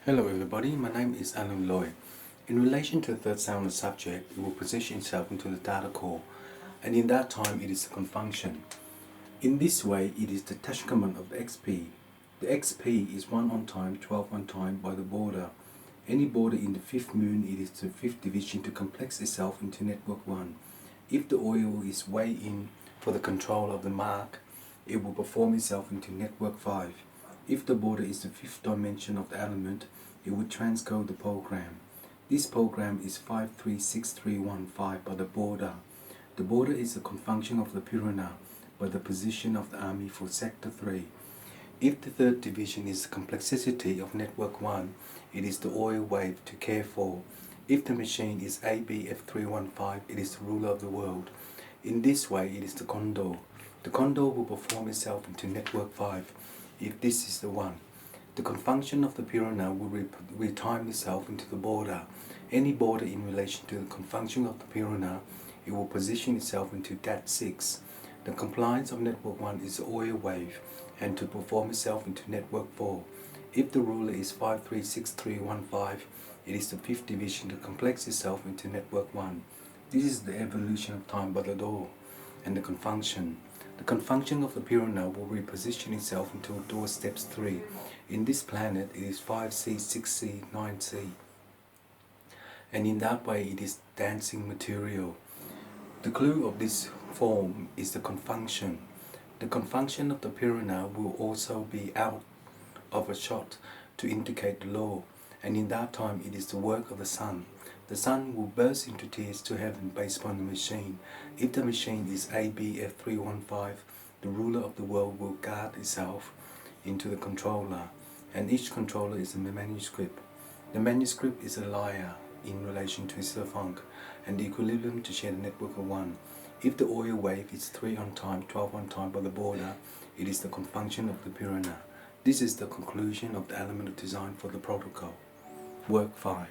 Hello everybody, my name is Alan Loy. In relation to the third sound subject, it will position itself into the data core, and in that time it is a confunction. In this way, it is the Tashkament of the XP. The XP is 1 on time, 12 on time by the border. Any border in the fifth moon, it is the fifth division to complex itself into network 1. If the oil is way in for the control of the mark, it will perform itself into network 5. If the border is the fifth dimension of the element, it would transcode the program. This program is 536315 by the border. The border is a confunction of the Pirana by the position of the army for sector 3. If the third division is the complexity of network 1, it is the oil wave to care for. If the machine is ABF315, it is the ruler of the world. In this way, it is the condor. The condor will perform itself into network 5 if this is the one. The confunction of the Pirana will retime itself into the border. Any border in relation to the confunction of the Pirana, it will position itself into that 6. The compliance of network 1 is the oil wave, and to perform itself into network 4. If the ruler is 536315, it is the fifth division to complex itself into network 1. This is the evolution of time by the door, and the confunction. The confunction of the Pirana will reposition itself into door steps 3. In this planet, it is 5C, 6C, 9C. And in that way, it is dancing material. The clue of this form is the confunction. The confunction of the Pirana will also be out of a shot to indicate the law, and in that time it is the work of the sun. The sun will burst into tears to heaven based upon the machine. If the machine is ABF315, the ruler of the world will guard itself into the controller, and each controller is a manuscript. The manuscript is a liar in relation to Silfunk, and the equilibrium to share the network of 1. If the oil wave is 3 on time, 12 on time by the border, it is the confunction of the Pirana. This is the conclusion of the element of design for the protocol. Work 5.